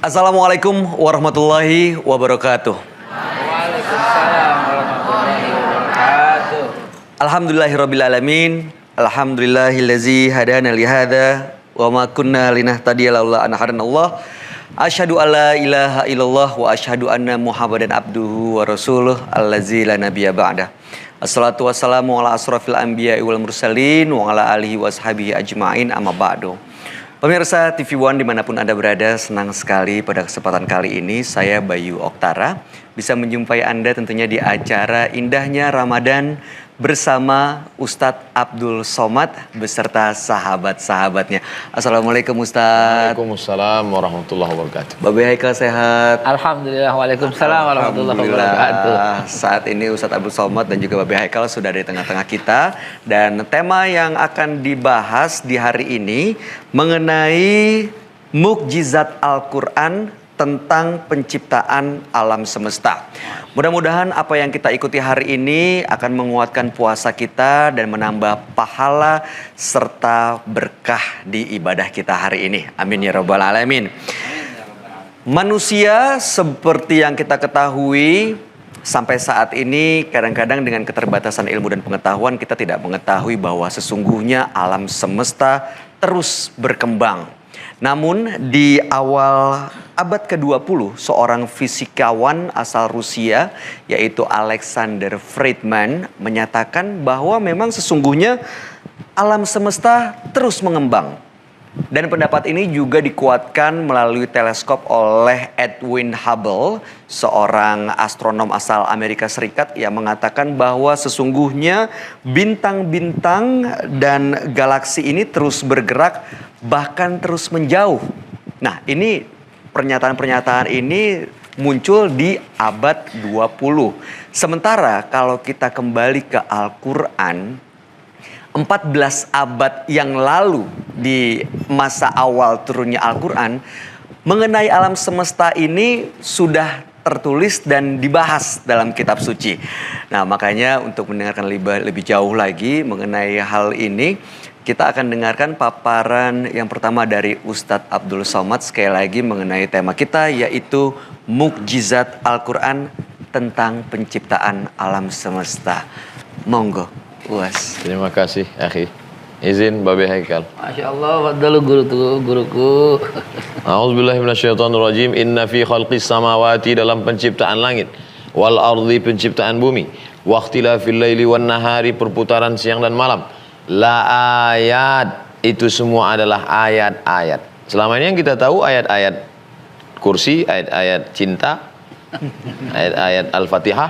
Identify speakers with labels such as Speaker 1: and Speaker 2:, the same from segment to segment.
Speaker 1: Assalamualaikum warahmatullahi wabarakatuh.
Speaker 2: Waalaikumsalam warahmatullahi wabarakatuh.
Speaker 1: Alhamdulillahirabbil alamin. Alhamdulillahillazi hadana li hadza wa ma kunna linahtadiya laula an hadanallah. Asyhadu alla ilaha illallah wa asyhadu anna Muhammadan abduhu wa rasuluh allazi la nabiyya ba'da. Assalatu wassalamu ala asrafil anbiya'i wal mursalin wa ala alihi washabihi ajma'in amma ba'du. Pemirsa TV One dimanapun Anda berada, senang sekali pada kesempatan kali ini saya Bayu Oktara bisa menjumpai Anda tentunya di acara Indahnya Ramadan bersama Ustadz Abdul Somad beserta sahabat-sahabatnya. Assalamualaikum Ustadz.
Speaker 3: Waalaikumsalam warahmatullahi wabarakatuh.
Speaker 1: Babe Haikal sehat?
Speaker 2: Alhamdulillah, waalaikumsalam warahmatullahi wabarakatuh.
Speaker 1: Saat ini Ustadz Abdul Somad dan juga Babe Haikal sudah di tengah-tengah kita. Dan tema yang akan dibahas di hari ini mengenai mukjizat Al-Quran tentang penciptaan alam semesta. Mudah-mudahan apa yang kita ikuti hari ini akan menguatkan puasa kita dan menambah pahala serta berkah di ibadah kita hari ini. Amin ya rabbal alamin. Manusia seperti yang kita ketahui sampai saat ini kadang-kadang dengan keterbatasan ilmu dan pengetahuan kita tidak mengetahui bahwa sesungguhnya alam semesta terus berkembang. Namun di awal abad ke-20 seorang fisikawan asal Rusia yaitu Alexander Friedman menyatakan bahwa memang sesungguhnya alam semesta terus mengembang. Dan pendapat ini juga dikuatkan melalui teleskop oleh Edwin Hubble, seorang astronom asal Amerika Serikat yang mengatakan bahwa sesungguhnya bintang-bintang dan galaksi ini terus bergerak bahkan terus menjauh. Nah, ini pernyataan-pernyataan ini muncul di abad 20. Sementara kalau kita kembali ke Al-Quran, 14 abad yang lalu di masa awal turunnya Al-Quran, mengenai alam semesta ini sudah tertulis dan dibahas dalam kitab suci. Nah, makanya untuk mendengarkan lebih jauh lagi mengenai hal ini, kita akan dengarkan paparan yang pertama dari Ustadz Abdul Somad sekali lagi mengenai tema kita yaitu mukjizat Al-Quran tentang penciptaan alam semesta. Monggo, Uas.
Speaker 3: Terima kasih, akhi. Izin Babe Haikal.
Speaker 2: Masya Allah, fadlu guruku.
Speaker 3: A'udzubillahi minasyaitonirrajim. Inna fi khalqis samawati, dalam penciptaan langit, wal ardi, penciptaan bumi, wa ikhtilafil laili wan nahari, perputaran siang dan malam, la ayat, itu semua adalah ayat-ayat. Selama ini yang kita tahu ayat-ayat kursi, ayat-ayat cinta, ayat-ayat Al-Fatihah.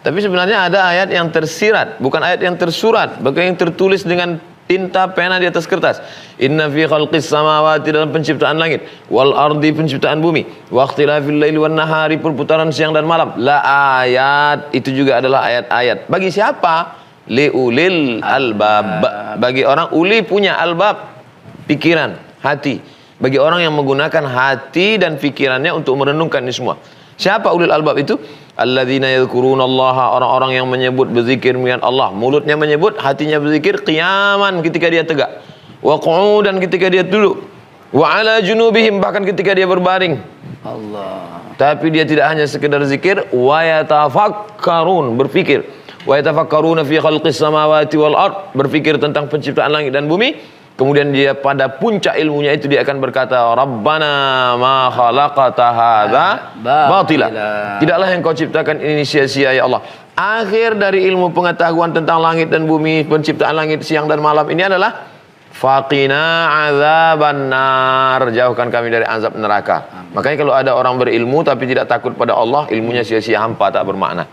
Speaker 3: Tapi sebenarnya ada ayat yang tersirat, bukan ayat yang tersurat, bahkan yang tertulis dengan tinta pena di atas kertas. Inna fi khalqis samawati, dalam penciptaan langit, wal ardi, penciptaan bumi, wa ikhtilafil laili wan nahari, perputaran siang dan malam, la ayat, itu juga adalah ayat-ayat. Bagi siapa? Liulil albab, bagi orang uli punya albab, pikiran, hati, bagi orang yang menggunakan hati dan pikirannya untuk merenungkan ini semua. Siapa ulil albab itu? Alladzina yadhkurunallaha, orang-orang yang menyebut, berzikir mengingat Allah, mulutnya menyebut, hatinya berzikir, qiyaman, ketika dia tegak, wa qu'udan, ketika dia duduk, wa ala junubihim, bahkan ketika dia berbaring.
Speaker 2: Allah.
Speaker 3: Tapi dia tidak hanya sekedar zikir, wa yatafakkarun, berfikir, wa yatafakkaruna fi khalqis samawati wal ard, berfikir tentang penciptaan langit dan bumi. Kemudian dia pada puncak ilmunya itu dia akan berkata, Rabbana ma khalaqata hadza batila, tidaklah yang kau ciptakan ini sia-sia ya Allah. Akhir dari ilmu pengetahuan tentang langit dan bumi, penciptaan langit siang dan malam ini adalah faqina azaban nar, jauhkan kami dari azab neraka. Makanya kalau ada orang berilmu tapi tidak takut pada Allah, ilmunya sia-sia, hampa, tak bermakna.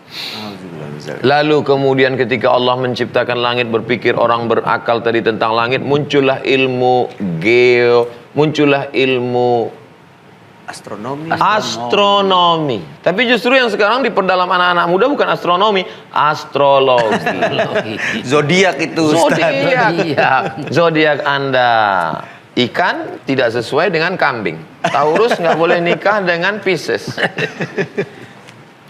Speaker 3: Lalu kemudian ketika Allah menciptakan langit, berpikir orang berakal tadi tentang langit, muncullah ilmu muncullah ilmu astronomi. Tapi justru yang sekarang diperdalam anak-anak muda bukan astronomi, astrologi.
Speaker 1: Zodiak itu,
Speaker 3: Zodiak Anda. Ikan tidak sesuai dengan kambing. Taurus nggak boleh nikah dengan Pisces.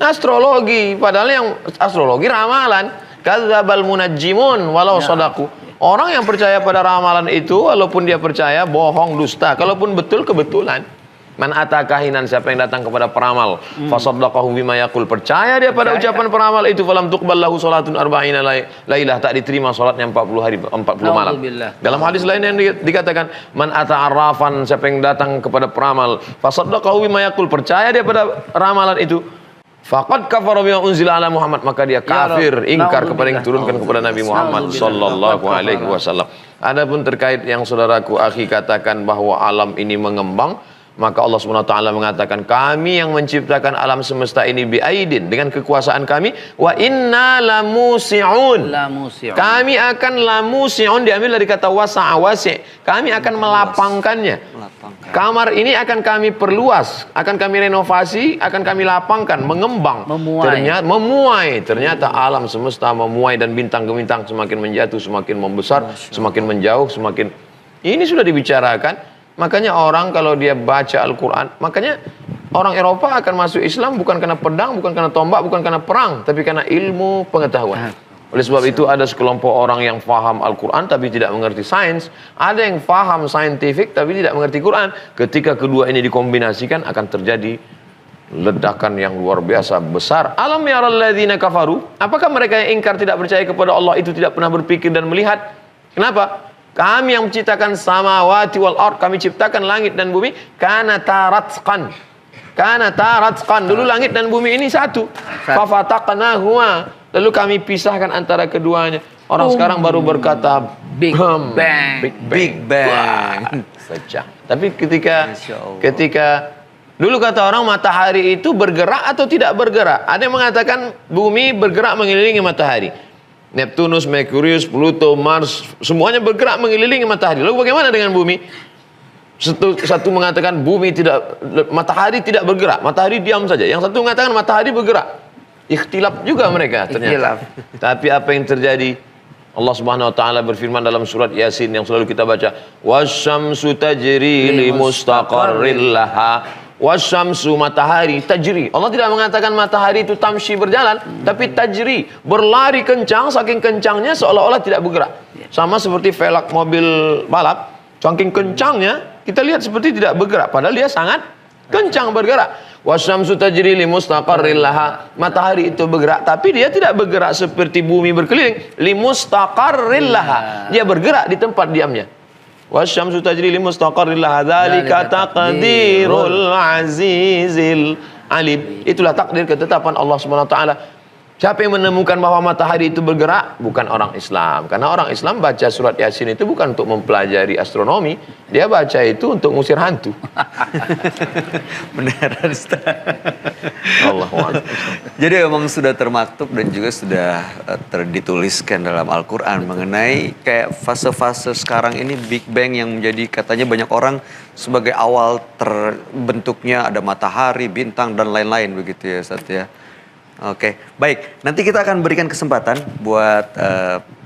Speaker 3: Astrologi, padahal yang astrologi ramalan. Kadzdzabal munajjimun walau shadaku. Orang yang percaya pada ramalan itu, walaupun dia percaya, bohong, dusta. Kalaupun betul, kebetulan. Man atakahinan, siapa yang datang kepada peramal, fasaddaqahu bima yaqul, percaya dia pada ucapan peramal itu, falam tuqbal lahu salatun arba'ina lailah, tak diterima salatnya 40 hari 40 malam.
Speaker 2: Naudzubillah.
Speaker 3: Dalam hadis lain yang dikatakan, man ata'arrafan, siapa yang datang kepada peramal, fasaddaqahu bima yaqul, percaya dia pada ramalan itu, faqad kafara bima unzila ala Muhammad, maka dia kafir, ingkar kepada yang diturunkan kepada Nabi Muhammad sallallahu alaihi wasallam. Adapun terkait yang saudaraku akhi katakan bahwa alam ini mengembang, maka Allah SWT mengatakan, kami yang menciptakan alam semesta ini biaidin, dengan kekuasaan kami, wa inna lamusi'un, kami akan lamusi'un, diambil dari kata wasa'a wasi', kami akan melapangkannya. Kamar ini akan kami perluas, akan kami renovasi, akan kami lapangkan, mengembang, ternyata alam semesta memuai, dan bintang ke bintang semakin menjatuh, semakin membesar, semakin menjauh, semakin ini sudah dibicarakan. Makanya orang kalau dia baca Al-Quran, makanya orang Eropa akan masuk Islam bukan karena pedang, bukan karena tombak, bukan karena perang, tapi karena ilmu pengetahuan. Oleh sebab itu ada sekelompok orang yang faham Al-Quran tapi tidak mengerti sains, ada yang faham saintifik tapi tidak mengerti Quran. Ketika kedua ini dikombinasikan akan terjadi ledakan yang luar biasa besar. Alam yaral ladzina kafaru, apakah mereka yang ingkar tidak percaya kepada Allah itu tidak pernah berpikir dan melihat? Kenapa? Kami yang menciptakan samawati wal ard, kami ciptakan langit dan bumi, kana taratqan. Dulu langit dan bumi ini satu. Fafataqnahuma, lalu kami pisahkan antara keduanya. Orang sekarang baru berkata
Speaker 2: Big Bang.
Speaker 1: Big Bang
Speaker 3: Saja. Tapi ketika dulu kata orang matahari itu bergerak atau tidak bergerak. Ada yang mengatakan bumi bergerak mengelilingi matahari. Neptunus, Merkurius, Pluto, Mars, semuanya bergerak mengelilingi matahari. Lalu bagaimana dengan bumi? Satu mengatakan matahari tidak bergerak, matahari diam saja. Yang satu mengatakan matahari bergerak. Ikhtilaf juga mereka ternyata. Tapi apa yang terjadi? Allah Subhanahu wa taala berfirman dalam surat Yasin yang selalu kita baca, wasyamsu tajri li mustaqarril laha. Wasyamsu, matahari, tajri. Allah tidak mengatakan matahari itu tamshi, berjalan, tapi tajri, berlari kencang, saking kencangnya seolah-olah tidak bergerak. Sama seperti velg mobil balap, saking kencangnya kita lihat seperti tidak bergerak, padahal dia sangat kencang bergerak. Wasyamsu tajri li mustaqarril laha, matahari itu bergerak tapi dia tidak bergerak seperti bumi berkeliling. Li mustaqarril laha, dia bergerak di tempat diamnya. Wasyamsu tajri li mustaqarril laha, dzalika taqdirul azizil alim. Itulah takdir ketetapan Allah Subhanahu wa taala. Siapa yang menemukan bahwa matahari itu bergerak? Bukan orang Islam. Karena orang Islam baca surat Yasin itu bukan untuk mempelajari astronomi, dia baca itu untuk ngusir hantu.
Speaker 1: Benar, Ustaz. Jadi memang sudah termaktub dan juga sudah dituliskan dalam Al-Quran mengenai kayak fase-fase sekarang ini Big Bang yang menjadi katanya banyak orang sebagai awal terbentuknya ada matahari, bintang dan lain-lain begitu ya Ustaz ya. Oke, baik. Nanti kita akan berikan kesempatan buat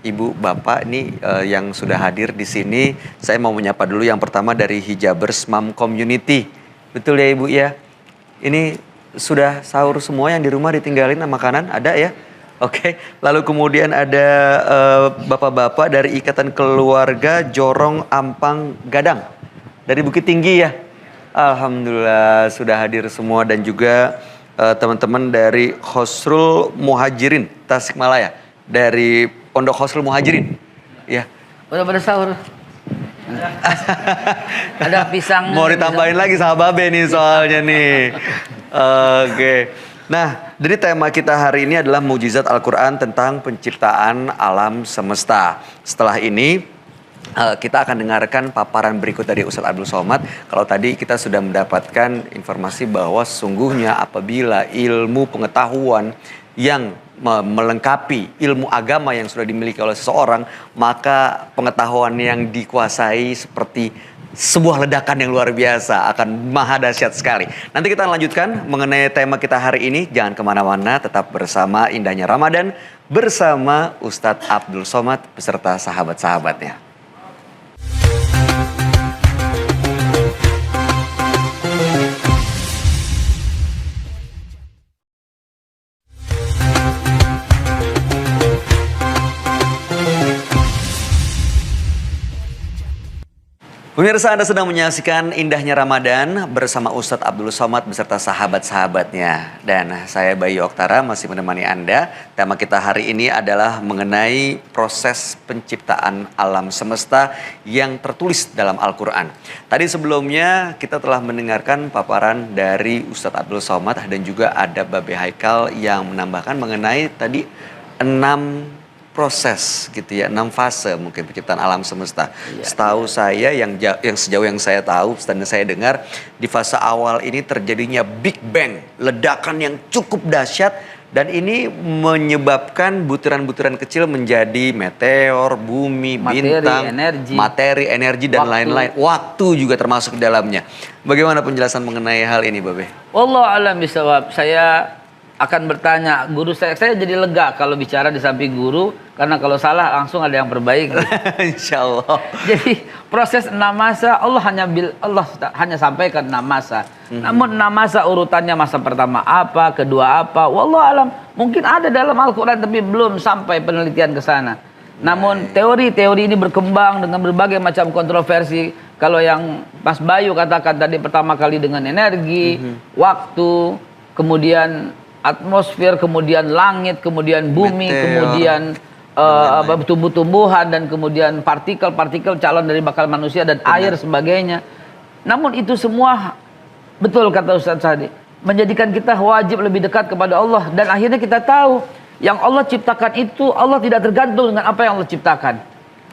Speaker 1: ibu, bapak ini yang sudah hadir di sini. Saya mau menyapa dulu yang pertama dari Hijabers Mom Community. Betul ya ibu ya? Ini sudah sahur semua yang di rumah ditinggalin makanan? Ada ya? Oke. Lalu kemudian ada bapak-bapak dari Ikatan Keluarga Jorong Ampang Gadang. Dari Bukit Tinggi ya? Alhamdulillah sudah hadir semua, dan juga teman-teman dari Khosrul Muhajirin Tasikmalaya, dari Pondok Khosrul Muhajirin ya.
Speaker 2: Udah pada sahur. Ada pisang.
Speaker 1: Mau ditambahin lagi sama Babe nih soalnya nih. Oke. Nah, jadi tema kita hari ini adalah mukjizat Al-Quran tentang penciptaan alam semesta. Setelah ini kita akan dengarkan paparan berikut dari Ustadz Abdul Somad. Kalau tadi kita sudah mendapatkan informasi bahwa sesungguhnya apabila ilmu pengetahuan yang melengkapi ilmu agama yang sudah dimiliki oleh seseorang, maka pengetahuan yang dikuasai seperti sebuah ledakan yang luar biasa, akan maha dahsyat sekali. Nanti kita lanjutkan mengenai tema kita hari ini. Jangan kemana-mana, tetap bersama Indahnya Ramadan bersama Ustadz Abdul Somad beserta sahabat-sahabatnya. Pemirsa, Anda sedang menyaksikan indahnya Ramadan bersama Ustadz Abdul Somad beserta sahabat-sahabatnya. Dan saya Bayu Oktara masih menemani Anda. Tema kita hari ini adalah mengenai proses penciptaan alam semesta yang tertulis dalam Al-Quran. Tadi sebelumnya kita telah mendengarkan paparan dari Ustadz Abdul Somad dan juga ada Babe Haikal yang menambahkan mengenai tadi 6 proses gitu ya, 6 fase mungkin penciptaan alam semesta. Setahu saya yang sejauh yang saya tahu dan saya dengar, di fase awal ini terjadinya Big Bang, ledakan yang cukup dahsyat, dan ini menyebabkan butiran-butiran kecil menjadi meteor, bumi, bintang, materi, energi dan lain-lain. Waktu juga termasuk di dalamnya. Bagaimana penjelasan mengenai hal ini, Babe?
Speaker 2: Wallahu a'lam bishawab. Saya akan bertanya, guru saya jadi lega kalau bicara di samping guru, karena kalau salah langsung ada yang perbaiki.
Speaker 1: Insya Allah.
Speaker 2: Jadi proses 6 masa Allah hanya sampaikan 6 masa. Namun 6 masa urutannya, masa pertama apa, kedua apa, wallahu alam. Mungkin ada dalam Al-Quran tapi belum sampai penelitian ke sana. Namun teori-teori ini berkembang dengan berbagai macam kontroversi. Kalau yang Mas Bayu katakan tadi pertama kali dengan energi, waktu, kemudian atmosfer, kemudian langit, kemudian bumi, kemudian tumbuh-tumbuhan, dan kemudian partikel-partikel calon dari bakal manusia dan air sebagainya. Namun itu semua betul kata Ustaz tadi, menjadikan kita wajib lebih dekat kepada Allah, dan akhirnya kita tahu yang Allah ciptakan itu Allah tidak tergantung dengan apa yang Allah ciptakan.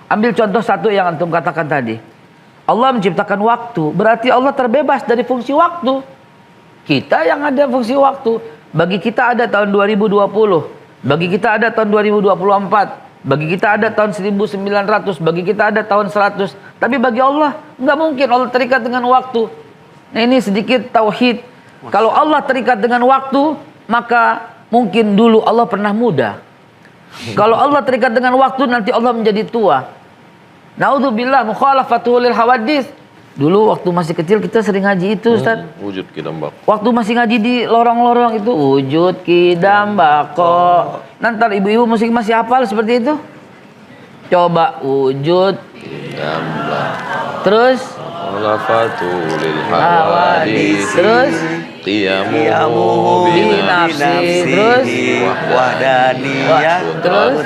Speaker 2: Ambil contoh satu yang antum katakan tadi. Allah menciptakan waktu, berarti Allah terbebas dari fungsi waktu. Kita yang ada fungsi waktu. Bagi kita ada tahun 2020, bagi kita ada tahun 2024, bagi kita ada tahun 1900, bagi kita ada tahun 100. Tapi bagi Allah nggak mungkin, Allah terikat dengan waktu. Nah, ini sedikit tauhid. Kalau Allah terikat dengan waktu, maka mungkin dulu Allah pernah muda. Kalau Allah terikat dengan waktu, nanti Allah menjadi tua. Naudzubillah mukhalafatul lil hawadits. Dulu waktu masih kecil kita sering ngaji itu, Ustaz.
Speaker 3: Wujud kidam bako.
Speaker 2: Waktu masih ngaji di lorong-lorong itu, wujud kidam bako. Nanti ibu-ibu masih hafal seperti itu. Coba wujud
Speaker 3: Kidam bako.
Speaker 2: Terus
Speaker 3: Lafatul hawadis.
Speaker 2: Terus
Speaker 3: qiyamuhu
Speaker 2: binafsi. Terus
Speaker 1: wahdaniyah.
Speaker 2: Terus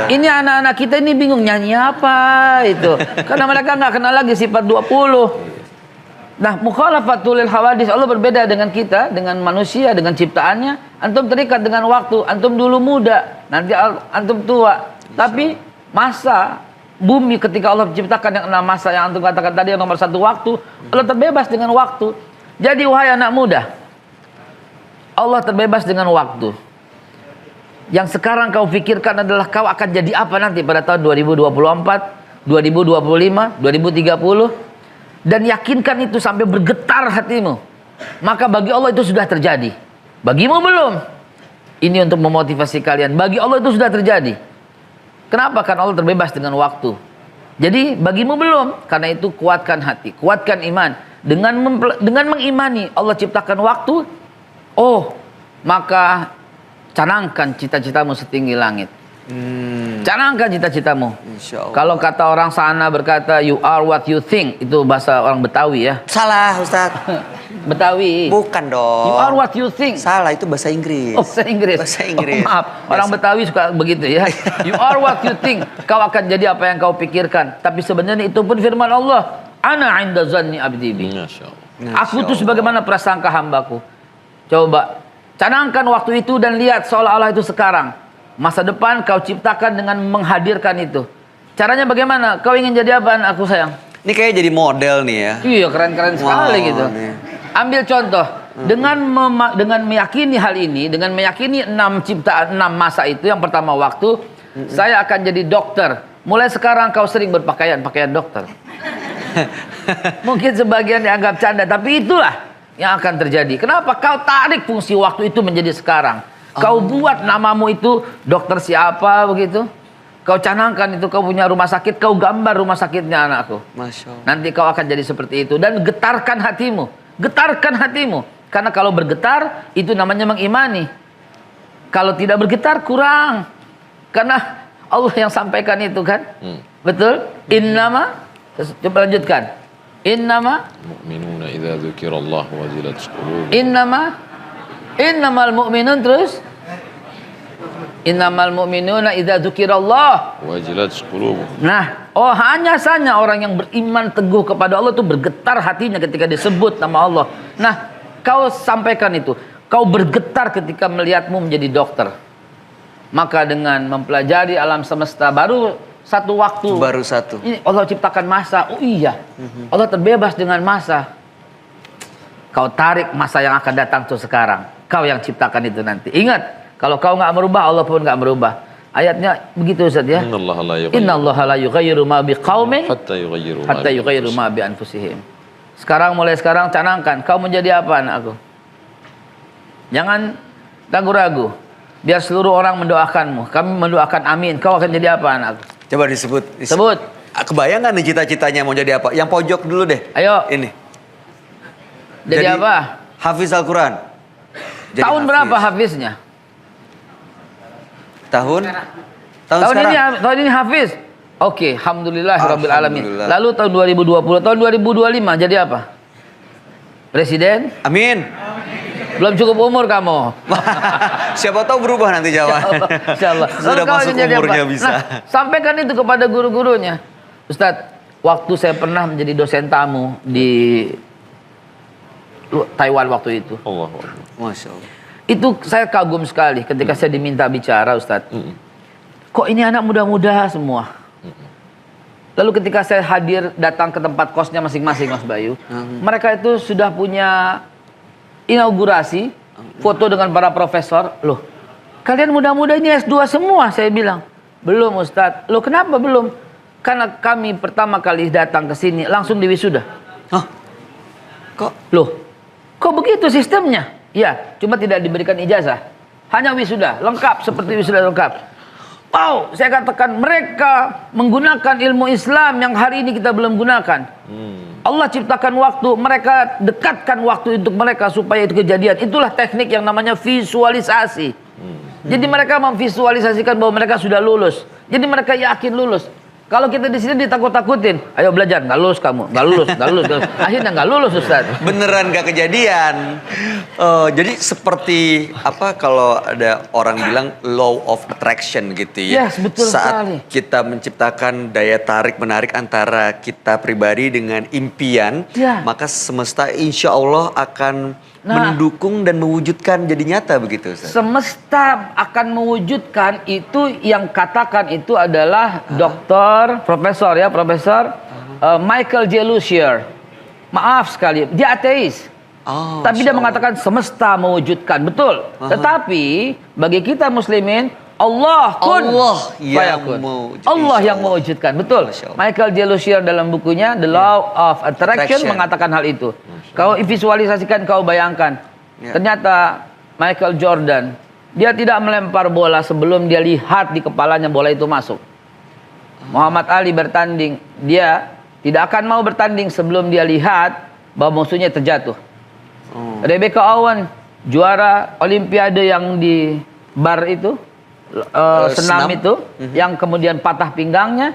Speaker 2: ini anak-anak kita ini bingung nyanyi apa itu, karena mereka nggak kenal lagi sifat 20. Nah, mukhalafatul hawadis, Allah berbeda dengan kita, dengan manusia, dengan ciptaannya. Antum terikat dengan waktu, antum dulu muda, nanti antum tua. Tapi masa bumi ketika Allah menciptakan yang 6 masa yang antum katakan tadi, yang nomor 1 waktu, Allah terbebas dengan waktu. Jadi wahai anak muda, Allah terbebas dengan waktu. Yang sekarang kau pikirkan adalah kau akan jadi apa nanti pada tahun 2024, 2025, 2030. Dan yakinkan itu sampai bergetar hatimu. Maka bagi Allah itu sudah terjadi. Bagimu belum. Ini untuk memotivasi kalian. Bagi Allah itu sudah terjadi. Kenapa? Karena Allah terbebas dengan waktu. Jadi bagimu belum. Karena itu kuatkan hati, kuatkan iman. Dengan mengimani Allah ciptakan waktu, maka canangkan cita-citamu setinggi langit. Canangkan cita-citamu. Kalau kata orang sana berkata, you are what you think. Itu bahasa orang Betawi ya.
Speaker 1: Salah, Ustaz.
Speaker 2: Betawi.
Speaker 1: Bukan dong.
Speaker 2: You are what you think.
Speaker 1: Salah, itu bahasa Inggris.
Speaker 2: Oh, bahasa Inggris.
Speaker 1: Bahasa Inggris.
Speaker 2: Maaf, orang Betawi suka begitu ya. You are what you think. Kau akan jadi apa yang kau pikirkan. Tapi sebenarnya itu pun firman Allah. Ana 'inda zanni 'abdi bi. Aku itu sebagaimana prasangka hambaku. Coba canangkan waktu itu dan lihat seolah-olah itu sekarang. Masa depan kau ciptakan dengan menghadirkan itu. Caranya bagaimana? Kau ingin jadi apa, aku sayang?
Speaker 1: Ini kayak jadi model nih ya.
Speaker 2: Iya, keren-keren sekali gitu.
Speaker 1: Nih.
Speaker 2: Ambil contoh. Dengan meyakini hal ini, dengan meyakini 6 ciptaan, 6 masa itu, yang pertama waktu, saya akan jadi dokter. Mulai sekarang kau sering berpakaian dokter. Mungkin sebagian dianggap canda, tapi itulah yang akan terjadi. Kenapa? Kau tarik fungsi waktu itu menjadi sekarang. Kau buat namamu itu dokter siapa begitu. Kau canangkan itu, kau punya rumah sakit, kau gambar rumah sakitnya anakku.
Speaker 1: Masya Allah.
Speaker 2: Nanti kau akan jadi seperti itu. Dan getarkan hatimu. Getarkan hatimu. Karena kalau bergetar, itu namanya mengimani. Kalau tidak bergetar, kurang. Karena Allah yang sampaikan itu kan. Betul? Innama Coba lanjutkan. Innama
Speaker 3: Mu'minuna idza dzukirallah wajilat qulubuhum.
Speaker 2: innamal mu'minun terus. Innamal mu'minuna idza dzukirallah.
Speaker 3: Wajilat qulubuhum.
Speaker 2: Nah, hanya saja orang yang beriman teguh kepada Allah itu bergetar hatinya ketika disebut nama Allah. Nah, kau sampaikan itu. Kau bergetar ketika melihatmu menjadi dokter. Maka dengan mempelajari alam semesta baru satu waktu.
Speaker 1: Baru satu.
Speaker 2: Ini Allah ciptakan masa. Oh iya. Allah terbebas dengan masa. Kau tarik masa yang akan datang tuh sekarang. Kau yang ciptakan itu nanti. Ingat, kalau kau nggak merubah, Allah pun nggak merubah. Ayatnya begitu Ustaz ya. Innallaha la yughayyiru ma biqaumin
Speaker 3: hatta
Speaker 2: yughayyiru ma bi anfusihim. Mulai sekarang canangkan, kau menjadi apa anakku? Jangan ragu-ragu. Biar seluruh orang mendoakanmu. Kami mendoakan amin. Kau akan jadi apa anakku?
Speaker 1: Coba disebut.
Speaker 2: Sebut.
Speaker 1: Kebayang nggak nih cita-citanya mau jadi apa? Yang pojok dulu deh.
Speaker 2: Ayo.
Speaker 1: Ini.
Speaker 2: Jadi apa?
Speaker 1: Hafiz Al-Quran.
Speaker 2: Tahun berapa hafiznya?
Speaker 1: Tahun
Speaker 2: Tahun ini hafiz. Oke, alhamdulillahirabbil alamin.
Speaker 1: Alhamdulillah.
Speaker 2: Lalu tahun 2020, tahun 2025 jadi apa? Presiden?
Speaker 1: Amin.
Speaker 2: Belum cukup umur kamu.
Speaker 1: Siapa tahu berubah nanti jawaban.
Speaker 2: Insyaallah.
Speaker 1: Sudah masuk umurnya bisa.
Speaker 2: Nah, sampaikan itu kepada guru-gurunya. Ustadz, waktu saya pernah menjadi dosen tamu di Taiwan waktu itu.
Speaker 3: Allah.
Speaker 1: Masya Allah.
Speaker 2: Itu saya kagum sekali ketika saya diminta bicara, Ustadz. Kok ini anak muda-muda semua? Lalu ketika saya hadir datang ke tempat kosnya masing-masing, Mas Bayu, mereka itu sudah punya inaugurasi foto dengan para profesor. Loh, kalian muda-muda ini S2 semua, saya bilang. Belum Ustadz. Loh, kenapa belum? Karena kami pertama kali datang ke sini langsung diwisuda.
Speaker 1: Hah? Kok?
Speaker 2: Loh, kok begitu sistemnya? Ya, cuma tidak diberikan ijazah. Hanya wisuda, lengkap seperti wisuda lengkap. Wow, saya katakan mereka menggunakan ilmu Islam yang hari ini kita belum gunakan. Allah ciptakan waktu, mereka dekatkan waktu untuk mereka supaya itu kejadian. Itulah teknik yang namanya visualisasi. Jadi mereka memvisualisasikan bahwa mereka sudah lulus. Jadi mereka yakin lulus. Kalau kita di sini ditakut-takutin, ayo belajar, nggak lulus kamu, nggak lulus. Akhirnya nggak lulus Ustaz.
Speaker 1: Beneran nggak kejadian. Jadi seperti apa kalau ada orang bilang law of attraction gitu ya.
Speaker 2: Yes, betul
Speaker 1: Saat
Speaker 2: sekali.
Speaker 1: kita menciptakan daya tarik menarik antara kita pribadi dengan impian,
Speaker 2: Ya.
Speaker 1: maka semesta insya Allah akan mendukung dan mewujudkan jadi nyata begitu Ustaz.
Speaker 2: Semesta akan mewujudkan itu yang katakan itu adalah Profesor Michael J. Lucier. Maaf sekali, dia ateis.
Speaker 1: Oh,
Speaker 2: Tapi dia
Speaker 1: Masya Allah.
Speaker 2: mengatakan semesta mewujudkan, betul. Tetapi bagi kita muslimin, Allah yang mewujudkan, betul. Michael J. Lucier dalam bukunya The Law of Attraction mengatakan hal itu. Kau visualisasikan, kau bayangkan. Ternyata Michael Jordan, dia tidak melempar bola sebelum dia lihat di kepalanya bola itu masuk. Muhammad Ali bertanding, dia tidak akan mau bertanding sebelum dia lihat bahwa musuhnya terjatuh. Rebecca Owen, juara Olimpiade yang di bar itu, senam itu, yang kemudian patah pinggangnya,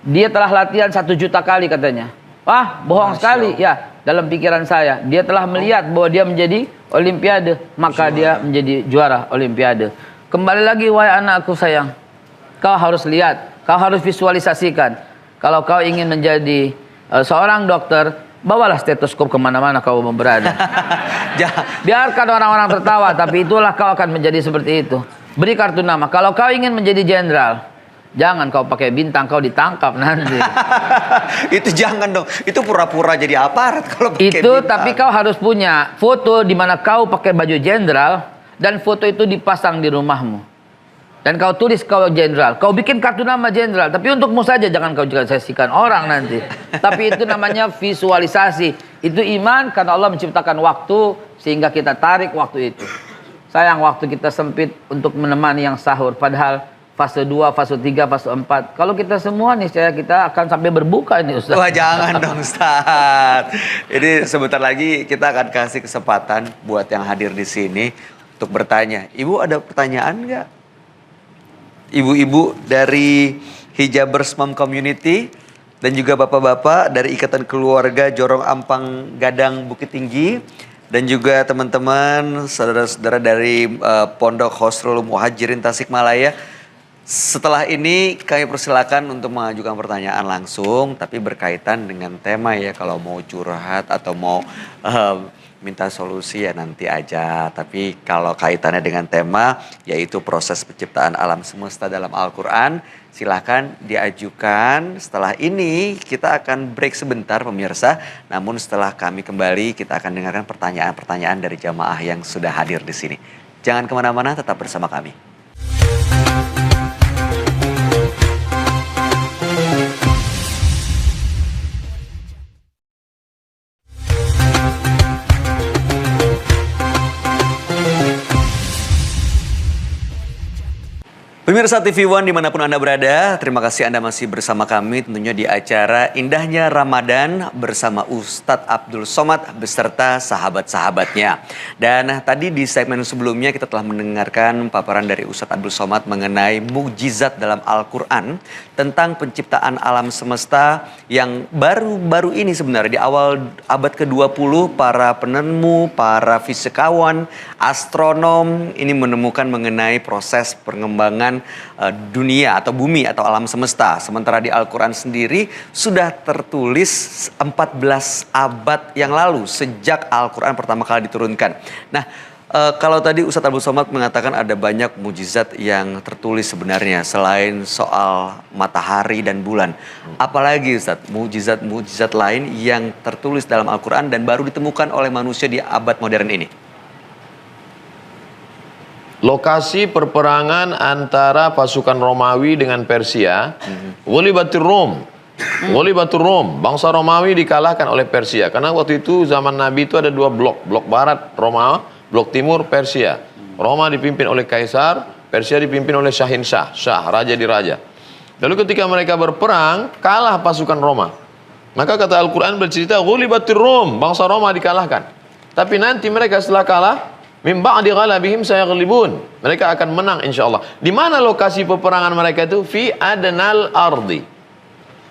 Speaker 2: dia telah latihan 1 juta kali katanya. Wah, bohong sekali. Ya, dalam pikiran saya, dia telah melihat bahwa dia menjadi Olimpiade, maka dia menjadi juara Olimpiade. Kembali lagi, wahai anakku sayang, kau harus lihat, kau harus visualisasikan. Kalau kau ingin menjadi seorang dokter, bawalah stetoskop kemana-mana kau berada. Biarkan orang-orang tertawa, tapi itulah kau akan menjadi seperti itu. Beri kartu nama. Kalau kau ingin menjadi jenderal, jangan kau pakai bintang, kau ditangkap nanti.
Speaker 1: Itu jangan dong. Itu pura-pura jadi aparat kalau pakai
Speaker 2: Itu
Speaker 1: bintang.
Speaker 2: tapi kau harus punya foto di mana kau pakai baju jenderal dan foto itu dipasang di rumahmu. Dan kau tulis kau jenderal, kau bikin kartu nama jenderal, tapi untukmu saja, jangan kau juga saksikan orang nanti. Tapi itu namanya visualisasi. Itu iman karena Allah menciptakan waktu sehingga kita tarik waktu itu. Sayang waktu kita sempit untuk menemani yang sahur, padahal fase 2, fase 3, fase 4. Kalau kita semua nih, kita akan sampai berbuka ini Ustaz.
Speaker 1: Wah jangan dong Ustaz. Ini sebentar lagi kita akan kasih kesempatan buat yang hadir di sini untuk bertanya. Ibu ada pertanyaan nggak? Ibu-ibu dari Hijabers Mom Community, dan juga bapak-bapak dari Ikatan Keluarga Jorong Ampang Gadang Bukit Tinggi, dan juga teman-teman saudara-saudara dari Pondok Khosrul Muhajirin Tasikmalaya. Setelah ini kami persilakan untuk mengajukan pertanyaan langsung, tapi berkaitan dengan tema ya. Kalau mau curhat atau mau minta solusi ya nanti aja. Tapi kalau kaitannya dengan tema yaitu proses penciptaan alam semesta dalam Al-Quran, silahkan diajukan. Setelah ini kita akan break sebentar pemirsa. Namun setelah kami kembali kita akan dengarkan pertanyaan-pertanyaan dari jamaah yang sudah hadir di sini. Jangan kemana-mana, tetap bersama kami. Pemirsa TV One dimanapun Anda berada, terima kasih Anda masih bersama kami tentunya di acara Indahnya Ramadan bersama Ustadz Abdul Somad beserta sahabat-sahabatnya. Dan tadi di segmen sebelumnya kita telah mendengarkan paparan dari Ustadz Abdul Somad mengenai mukjizat dalam Al-Quran tentang penciptaan alam semesta yang baru-baru ini sebenarnya di awal abad ke-20 para penemu, para fisikawan, astronom ini menemukan mengenai proses pengembangan dunia atau bumi atau alam semesta. Sementara di Al-Quran sendiri sudah tertulis 14 abad yang lalu sejak Al-Quran pertama kali diturunkan. Nah, kalau tadi Ustadz Abdul Somad mengatakan ada banyak mukjizat yang tertulis sebenarnya selain soal matahari dan bulan. Apalagi Ustadz, mukjizat lain yang tertulis dalam Al-Quran dan baru ditemukan oleh manusia di abad modern ini?
Speaker 3: Lokasi perperangan antara pasukan Romawi dengan Persia, Ghulibatir Rum. Ghulibatir Rum, bangsa Romawi dikalahkan oleh Persia. Karena waktu itu zaman Nabi itu ada dua blok. Blok barat Roma, blok timur Persia. Roma dipimpin oleh Kaisar, Persia dipimpin oleh Syahinsyah, Syah, raja di raja. Lalu ketika mereka berperang, kalah pasukan Roma. Maka kata Al-Quran bercerita, Ghulibatir Rum, bangsa Roma dikalahkan. Tapi nanti mereka setelah kalah, min ba'di ghalabihim sayaghlibun. Mereka akan menang insyaallah. Di mana lokasi peperangan mereka itu? Fi adnal ardi.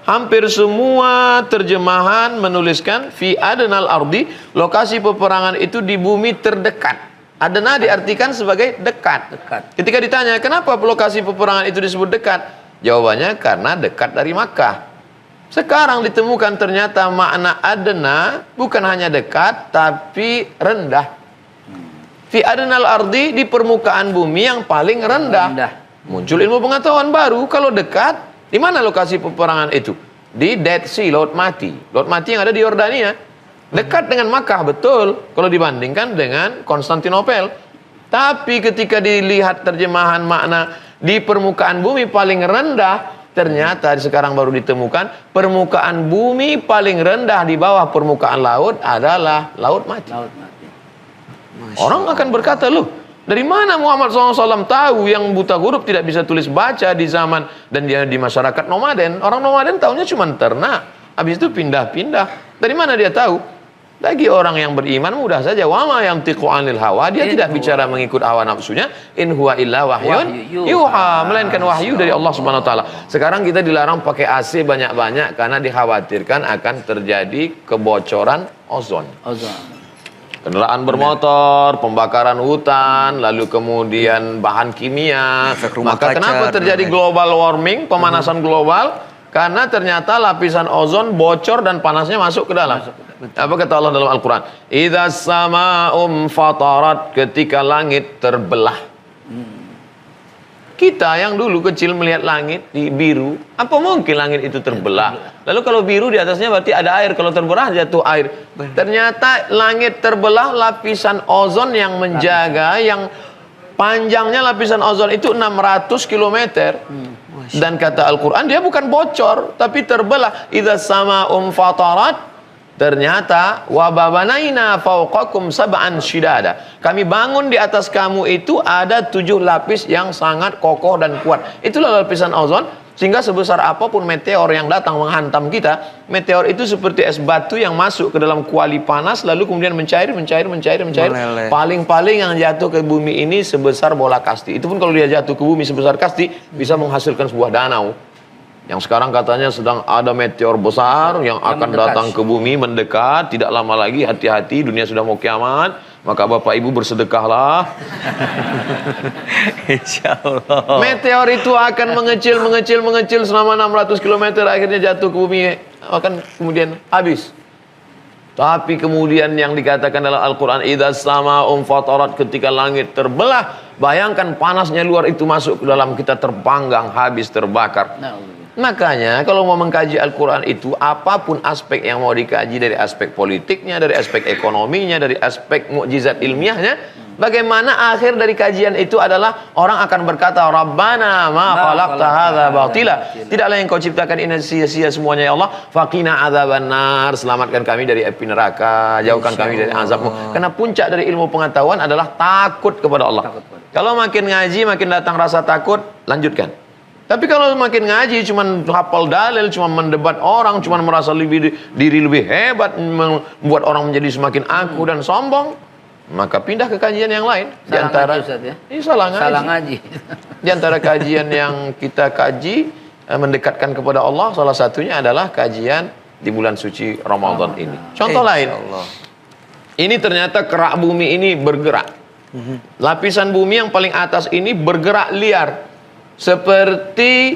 Speaker 3: Hampir semua terjemahan menuliskan fi adnal ardi, lokasi peperangan itu di bumi terdekat. Adna diartikan sebagai dekat. Ketika ditanya, kenapa lokasi peperangan itu disebut dekat? Jawabannya karena dekat dari Makkah. Sekarang ditemukan ternyata makna adna bukan hanya dekat tapi rendah. Fi adnal ardi, di permukaan bumi yang paling rendah. Muncul ilmu pengetahuan baru. Kalau dekat, di mana lokasi peperangan itu? Di Dead Sea, Laut Mati. Laut Mati yang ada di Yordania. Dekat dengan Makkah, betul. Kalau dibandingkan dengan Konstantinopel. Tapi ketika dilihat terjemahan makna di permukaan bumi paling rendah, ternyata sekarang baru ditemukan permukaan bumi paling rendah di bawah permukaan laut adalah Laut Mati. Orang akan berkata, loh, dari mana Muhammad SAW tahu yang buta huruf tidak bisa tulis baca di zaman dan dia di masyarakat nomaden? Orang nomaden tahunya cuma ternak, habis itu pindah-pindah. Dari mana dia tahu? Bagi orang yang beriman mudah saja. Wa ma yantiqu 'anil hawa, dia tidak bicara mengikut hawa nafsunya. In huwa illa wahyun yuha, melainkan wahyu dari Allah Subhanahu wa taala. Sekarang kita dilarang pakai AC banyak-banyak karena dikhawatirkan akan terjadi kebocoran ozon. Kendaraan bermotor, pembakaran hutan, lalu kemudian bahan kimia. Maka kenapa terjadi global warming, pemanasan global? Karena ternyata lapisan ozon bocor dan panasnya masuk ke dalam. Apa kata Allah dalam Al-Quran? Idza sama'um fatarat, ketika langit terbelah. Kita yang dulu kecil melihat langit di biru, apa mungkin langit itu terbelah? Lalu kalau biru di atasnya berarti ada air, kalau terbelah jatuh air. Ternyata langit terbelah, lapisan ozon yang menjaga, yang panjangnya lapisan ozon itu 600 km. Dan kata Al-Quran dia bukan bocor, tapi terbelah. Idza sama'um fatarat, ternyata wababanaina fauqakum sab'an shidada. Kami bangun di atas kamu itu ada 7 lapis yang sangat kokoh dan kuat. Itulah lapisan ozon, sehingga sebesar apapun meteor yang datang menghantam kita, meteor itu seperti es batu yang masuk ke dalam kuali panas lalu kemudian mencair. Paling-paling yang jatuh ke bumi ini sebesar bola kasti. Itu pun kalau dia jatuh ke bumi sebesar kasti bisa menghasilkan sebuah danau. Yang sekarang katanya sedang ada meteor besar yang akan
Speaker 2: mendekat.
Speaker 3: datang ke bumi, mendekat. Tidak lama lagi, hati-hati, dunia sudah mau kiamat. Maka Bapak Ibu bersedekahlah.
Speaker 1: Insya Allah.
Speaker 3: Meteor itu akan mengecil selama 600 km, akhirnya jatuh ke bumi, akan kemudian habis. Tapi kemudian yang dikatakan dalam Al-Quran, idzas sama'u fatarat, ketika langit terbelah, bayangkan panasnya luar itu masuk ke dalam kita, terpanggang, habis, terbakar. Makanya kalau mau mengkaji Al-Quran itu, apapun aspek yang mau dikaji, dari aspek politiknya, dari aspek ekonominya, dari aspek mukjizat ilmiahnya, bagaimana akhir dari kajian itu adalah orang akan berkata, Rabbana ma khalaqta hadza batila, tidaklah yang kau ciptakan ini sia-sia semuanya ya Allah, faqina adzabannar, selamatkan kami dari api neraka, jauhkan kami dari azabmu. Karena puncak dari ilmu pengetahuan adalah takut kepada Allah. Kalau makin ngaji, makin datang rasa takut, lanjutkan. Tapi kalau makin ngaji, cuman hafal dalil, cuma mendebat orang, cuma merasa diri lebih hebat, membuat orang menjadi semakin aku dan sombong, maka pindah ke kajian yang lain. Di antara salah ngaji. Di antara kajian yang kita kaji mendekatkan kepada Allah, salah satunya adalah kajian di bulan suci Ramadan ini. Contoh lain. Ini ternyata kerak bumi ini bergerak. Lapisan bumi yang paling atas ini bergerak liar. Seperti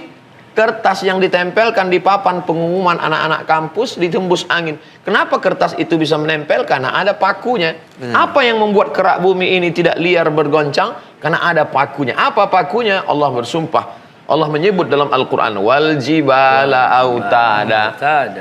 Speaker 3: kertas yang ditempelkan di papan pengumuman anak-anak kampus, ditembus angin. Kenapa kertas itu bisa menempel? Karena ada pakunya. Apa yang membuat kerak bumi ini tidak liar bergoncang? Karena ada pakunya. Apa pakunya? Allah bersumpah. Allah menyebut dalam Al-Quran, wal jibala autada.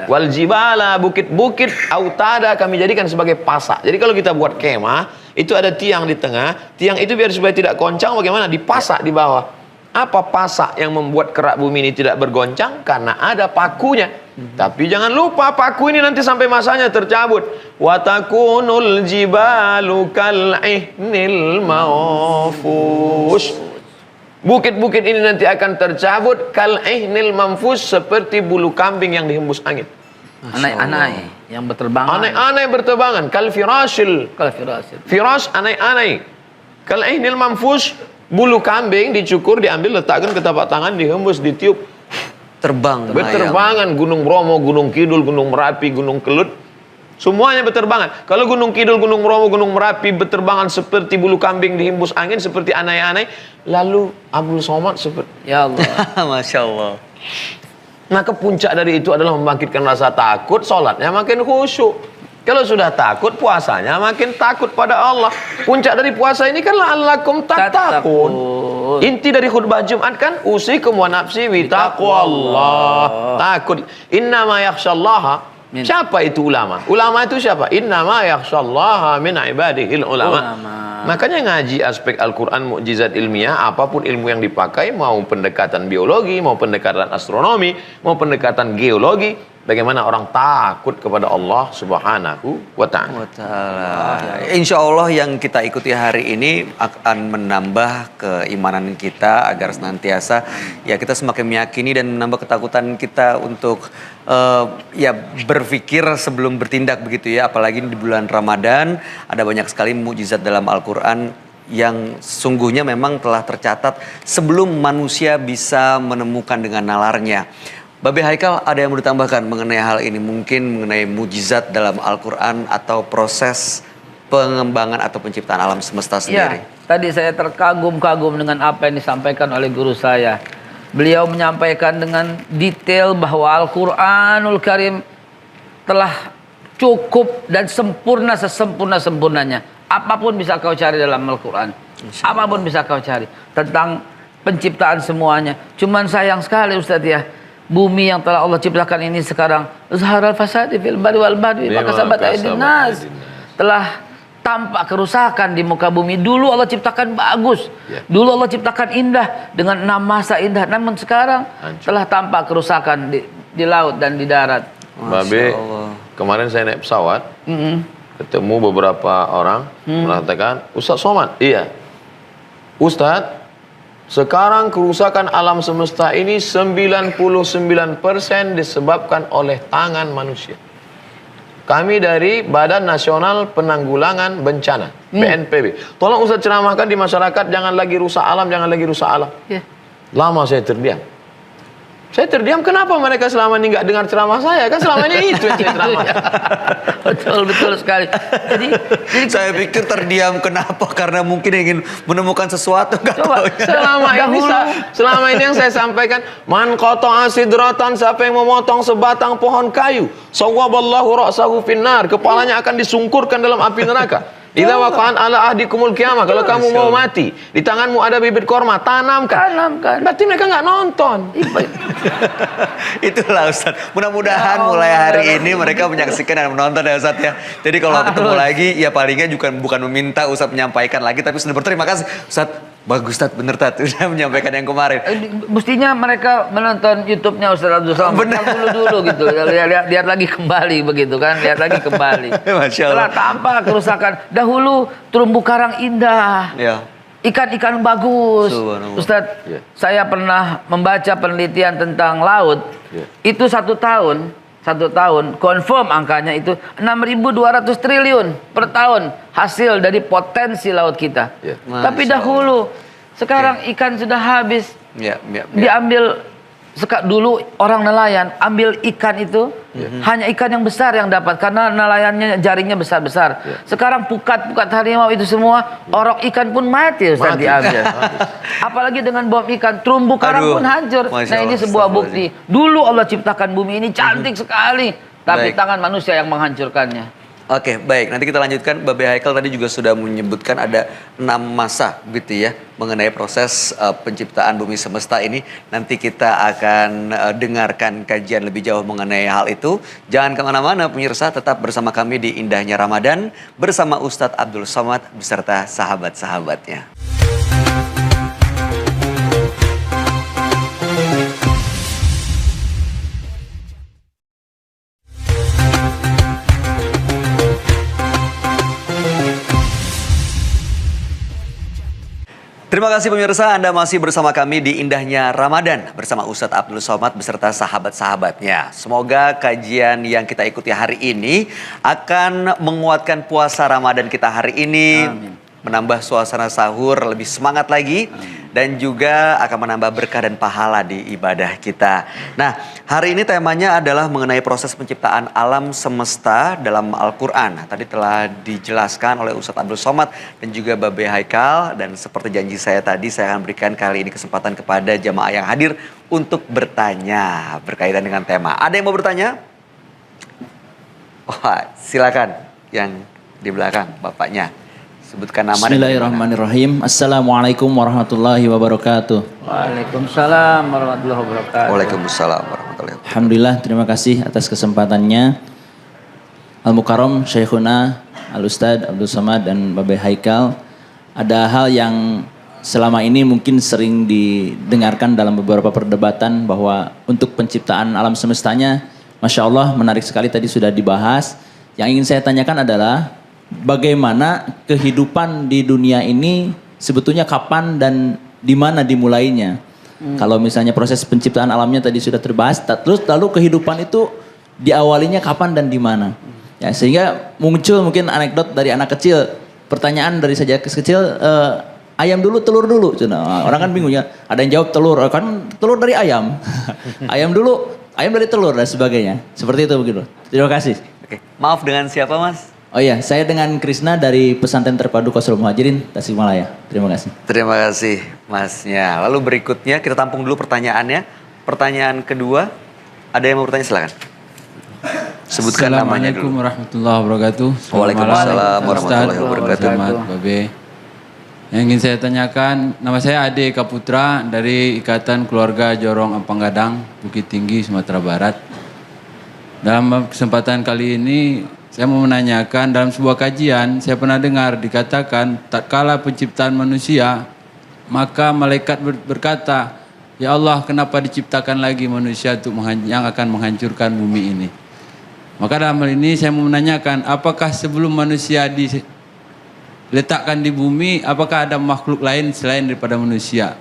Speaker 3: Wal jibala, bukit-bukit, autada, kami jadikan sebagai pasak. Jadi kalau kita buat kemah, itu ada tiang di tengah. Tiang itu biar supaya tidak goncang, bagaimana? Dipasak di bawah. Apa pasak yang membuat kerak bumi ini tidak bergoncang? Karena ada pakunya. Tapi jangan lupa, paku ini nanti sampai masanya tercabut. Watakunul jibalu kal'ihnil mawfus. Bukit-bukit ini nanti akan tercabut kal'ihnil manfus, seperti bulu kambing yang dihembus angin.
Speaker 2: Anai-anai yang berterbangan.
Speaker 3: Anai-anai berterbangan. Kal firasil. Firas, anai-anai. Kal'ihnil manfus. Bulu kambing dicukur, diambil, letakkan ke tapak tangan, dihembus, ditiup,
Speaker 1: Terbang.
Speaker 3: berterbangan. Gunung Bromo, Gunung Kidul, Gunung Merapi, Gunung Kelut, semuanya berterbangan. Kalau Gunung Kidul, Gunung Bromo, Gunung Merapi berterbangan seperti bulu kambing dihembus angin, seperti anai-anai, lalu Abdul Somad seperti,
Speaker 2: Ya Allah.
Speaker 1: Masya Allah.
Speaker 3: maka puncak dari itu adalah membangkitkan rasa takut, sholatnya makin khusyuk. Kalau sudah takut, puasanya makin takut pada Allah. Puncak dari puasa ini kan la'allakum tattaqun. Inti dari khutbah Jumat kan, usikum wa nafsi bi taqwallah. Takut. Innama yakhsyallaha. Siapa itu ulama? Ulama itu siapa? Innama yakhsyallaha min ibadihil ulama. Makanya ngaji aspek Al-Quran, mukjizat ilmiah, apapun ilmu yang dipakai, mau pendekatan biologi, mau pendekatan astronomi, mau pendekatan geologi, bagaimana orang takut kepada Allah Subhanahu wa ta'ala.
Speaker 1: Insya Allah yang kita ikuti hari ini akan menambah keimanan kita agar senantiasa ya kita semakin meyakini dan menambah ketakutan kita untuk ya berpikir sebelum bertindak begitu ya. Apalagi di bulan Ramadan ada banyak sekali mukjizat dalam Al-Quran yang sungguhnya memang telah tercatat sebelum manusia bisa menemukan dengan nalarnya. Babe Haikal, ada yang mau ditambahkan mengenai hal ini? Mungkin mengenai mujizat dalam Al-Quran atau proses pengembangan atau penciptaan alam semesta sendiri.
Speaker 2: Ya, tadi saya terkagum-kagum dengan apa yang disampaikan oleh guru saya. Beliau menyampaikan dengan detail bahwa Al-Quranul Karim telah cukup dan sempurna sesempurna-sempurnanya. Apapun bisa kau cari dalam Al-Quran. Apapun bisa kau cari. Tentang penciptaan semuanya. Cuman sayang sekali Ustaz ya. Bumi yang telah Allah ciptakan ini sekarang zaharal fasadi fil barri wal bahri maka sabat aidin nas, telah tampak kerusakan di muka bumi. Dulu Allah ciptakan bagus, dulu Allah ciptakan indah dengan 6 masa indah, namun sekarang telah tampak kerusakan di laut dan di darat.
Speaker 3: Babe, kemarin saya naik pesawat, ketemu beberapa orang mengatakan, Ustaz Somad, iya Ustaz, sekarang kerusakan alam semesta ini 99% disebabkan oleh tangan manusia. Kami dari Badan Nasional Penanggulangan Bencana, BNPB. Tolong Ustaz ceramahkan di masyarakat, jangan lagi rusak alam, jangan lagi rusak alam. Lama saya terdiam. Saya terdiam, kenapa mereka selama ini nggak dengar ceramah saya? Kan selama ini itu yang saya ceramah.
Speaker 2: Betul sekali. Jadi
Speaker 1: Saya pikir terdiam kenapa? Karena mungkin ingin menemukan sesuatu. Nggak
Speaker 3: Coba
Speaker 1: taunya.
Speaker 3: selama ini yang saya sampaikan, man qata'a sidratan, siapa yang memotong sebatang pohon kayu, sawwaballahu ra'sahu finnar, kepalanya akan disungkurkan dalam api neraka. Idza waqa'an ala ahdikumul qiyamah, kalau kamu mau mati, di tanganmu ada bibit korma, tanamkan. Berarti mereka nggak nonton.
Speaker 1: Itulah Ustaz. Mudah-mudahan mulai hari ini mereka menyaksikan dan menonton ya Ustaz ya. Jadi kalau ketemu lagi ya palingnya juga bukan meminta Ustaz menyampaikan lagi, tapi sudah berterima kasih Ustaz. Bagus Ustaz, bener Tat, sudah menyampaikan yang kemarin.
Speaker 2: Mestinya mereka menonton YouTube-nya Ustaz Abdul Somad.
Speaker 1: Benar.
Speaker 2: Dulu gitu. Lihat lagi kembali begitu kan. Lihat lagi kembali.
Speaker 1: Masya Allah.
Speaker 2: Setelah tanpa kerusakan. Dahulu terumbu karang indah.
Speaker 1: Ya.
Speaker 2: Ikan-ikan bagus.
Speaker 1: Subhanallah.
Speaker 2: Ustadz,
Speaker 3: Ya.
Speaker 2: saya pernah membaca penelitian tentang laut.
Speaker 3: Ya.
Speaker 2: Itu satu tahun, confirm angkanya itu 6.200 triliun per tahun hasil dari potensi laut kita.
Speaker 3: Ya.
Speaker 2: Tapi
Speaker 1: Masya
Speaker 2: dahulu, sekarang ikan sudah habis.
Speaker 1: Ya.
Speaker 2: Diambil dulu orang nelayan ambil ikan itu hanya ikan yang besar yang dapat karena nelayannya jaringnya besar-besar. Sekarang pukat harimau itu semua orok ikan pun mati Ustaz diambil. Apalagi dengan bom ikan, terumbu karang
Speaker 1: Aduh,
Speaker 2: pun hancur.
Speaker 1: Masya
Speaker 2: Nah ini
Speaker 1: Allah,
Speaker 2: sebuah
Speaker 1: astagfirullahaladzim.
Speaker 2: bukti. Dulu Allah ciptakan bumi ini cantik sekali, tapi
Speaker 1: Baik.
Speaker 2: tangan manusia yang menghancurkannya.
Speaker 1: Oke, baik. Nanti kita lanjutkan. Babe Haikal tadi juga sudah menyebutkan ada 6 masa gitu ya mengenai proses penciptaan bumi semesta ini. Nanti kita akan dengarkan kajian lebih jauh mengenai hal itu. Jangan kemana-mana pemirsa, tetap bersama kami di Indahnya Ramadan bersama Ustadz Abdul Somad beserta sahabat-sahabatnya. Terima kasih pemirsa, Anda masih bersama kami di Indahnya Ramadan bersama Ustadz Abdul Somad beserta sahabat-sahabatnya. Semoga kajian yang kita ikuti hari ini akan menguatkan puasa Ramadan kita hari ini.
Speaker 2: Amin.
Speaker 1: Menambah suasana sahur lebih semangat lagi. Dan juga akan menambah berkah dan pahala di ibadah kita. Nah, hari ini temanya adalah mengenai proses penciptaan alam semesta dalam Al-Quran. Tadi telah dijelaskan oleh Ustadz Abdul Somad dan juga Babe Haikal. Dan seperti janji saya tadi, saya akan berikan kali ini kesempatan kepada jamaah yang hadir untuk bertanya berkaitan dengan tema. Ada yang mau bertanya? Wah, silakan yang di belakang, bapaknya. Sebutkan nama.
Speaker 4: Bismillahirrahmanirrahim. Assalamualaikum warahmatullahi wabarakatuh.
Speaker 2: Waalaikumsalam warahmatullahi wabarakatuh.
Speaker 1: Waalaikumsalam warahmatullahi wabarakatuh.
Speaker 4: Alhamdulillah, terima kasih atas kesempatannya. Al-Mukarram, Syekhuna, Al-Ustadz Abdul Somad dan Babe Haikal. Ada hal yang selama ini mungkin sering didengarkan dalam beberapa perdebatan bahwa untuk penciptaan alam semestanya, Masya Allah menarik sekali tadi sudah dibahas. Yang ingin saya tanyakan adalah bagaimana kehidupan di dunia ini sebetulnya kapan dan di mana dimulainya. Kalau misalnya proses penciptaan alamnya tadi sudah terbahas, terus lalu kehidupan itu diawalinya kapan dan di mana. Ya, sehingga muncul mungkin anekdot dari anak kecil, pertanyaan dari sejak kecil, ayam dulu telur dulu. Orang kan bingung ya, ada yang jawab telur, kan telur dari ayam. Ayam dulu, ayam dari telur dan sebagainya. Seperti itu begitu. Terima kasih.
Speaker 1: Oke, maaf dengan siapa Mas?
Speaker 4: Oh iya, saya dengan Krisna dari Pesantren Terpadu Qasrul Muhajirin, Tasikmalaya. Terima kasih.
Speaker 1: Terima kasih Masnya. Lalu berikutnya kita tampung dulu pertanyaannya. Pertanyaan kedua, ada yang mau bertanya silakan. Sebutkan namanya
Speaker 5: Assalamualaikum
Speaker 1: dulu.
Speaker 5: warahmatullahi wabarakatuh.
Speaker 1: Waalaikumsalam warahmatullahi wabarakatuh.
Speaker 5: Selamat Babe. Yang ingin saya tanyakan, nama saya Ade Kaputra dari Ikatan Keluarga Jorong Ampang Gadang, Bukit Tinggi, Sumatera Barat. Dalam kesempatan kali ini, saya mau menanyakan dalam sebuah kajian, saya pernah dengar dikatakan, tatkala penciptaan manusia, maka malaikat berkata, ya Allah, kenapa diciptakan lagi manusia yang akan menghancurkan bumi ini? Maka dalam hal ini saya mau menanyakan, apakah sebelum manusia diletakkan di bumi, apakah ada makhluk lain selain daripada manusia?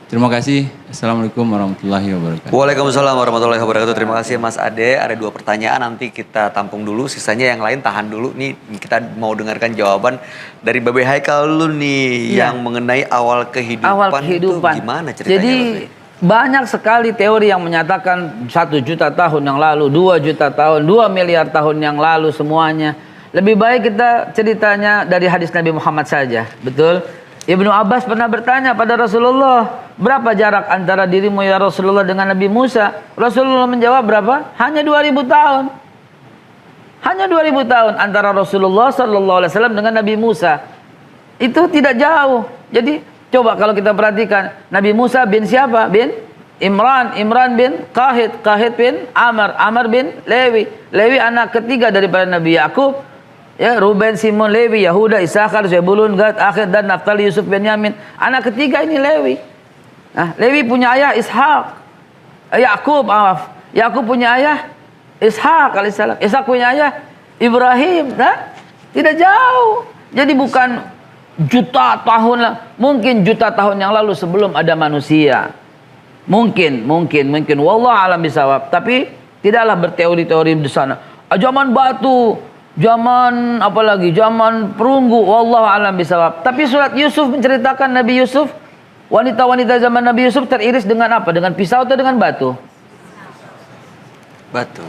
Speaker 5: Terima kasih. Assalamualaikum warahmatullahi wabarakatuh.
Speaker 1: Waalaikumsalam warahmatullahi wabarakatuh. Terima kasih Mas Ade. Ada 2 pertanyaan, nanti kita tampung dulu. Sisanya yang lain tahan dulu. Nih kita mau dengarkan jawaban dari Babe Haikal dulu nih.
Speaker 2: Ya.
Speaker 1: Yang mengenai awal kehidupan,
Speaker 2: Awal kehidupan.
Speaker 1: itu gimana ceritanya?
Speaker 2: Jadi
Speaker 1: Babe?
Speaker 2: Banyak sekali teori yang menyatakan 1 juta tahun yang lalu, 2 juta tahun, 2 miliar tahun yang lalu semuanya. Lebih baik kita ceritanya dari hadis Nabi Muhammad saja. Betul? Ibnu Abbas pernah bertanya pada Rasulullah, berapa jarak antara dirimu ya Rasulullah dengan Nabi Musa? Rasulullah menjawab berapa? Hanya 2000 tahun. Hanya 2000 tahun antara Rasulullah SAW dengan Nabi Musa. Itu tidak jauh. Jadi coba kalau kita perhatikan, Nabi Musa bin siapa? Bin Imran. Imran bin Qahit. Qahit bin Amr. Amr bin Lewi. Lewi anak ketiga daripada Nabi Yakub. Ya, Ruben, Simon, Lewi, Yahuda, Isakhar, Zebulun, Gad, Akhir, dan Naftali, Yusuf, Benyamin. Anak ketiga ini Lewi. Nah, Lewi punya ayah Ishak. Yakub, maaf. Yakub punya ayah Ishak alaihissalam. Ishak punya ayah Ibrahim. Nah, tidak jauh. Jadi bukan juta tahun lah. Mungkin juta tahun yang lalu sebelum ada manusia. Mungkin. Wallah alam bisawab. Tapi tidaklah berteori-teori di sana. Zaman batu. Zaman apa lagi? Zaman perunggu. Wallahu a'lam bishawab. Tapi surat Yusuf menceritakan Nabi Yusuf, wanita-wanita zaman Nabi Yusuf teriris dengan apa? Dengan pisau atau dengan batu?
Speaker 1: Batu.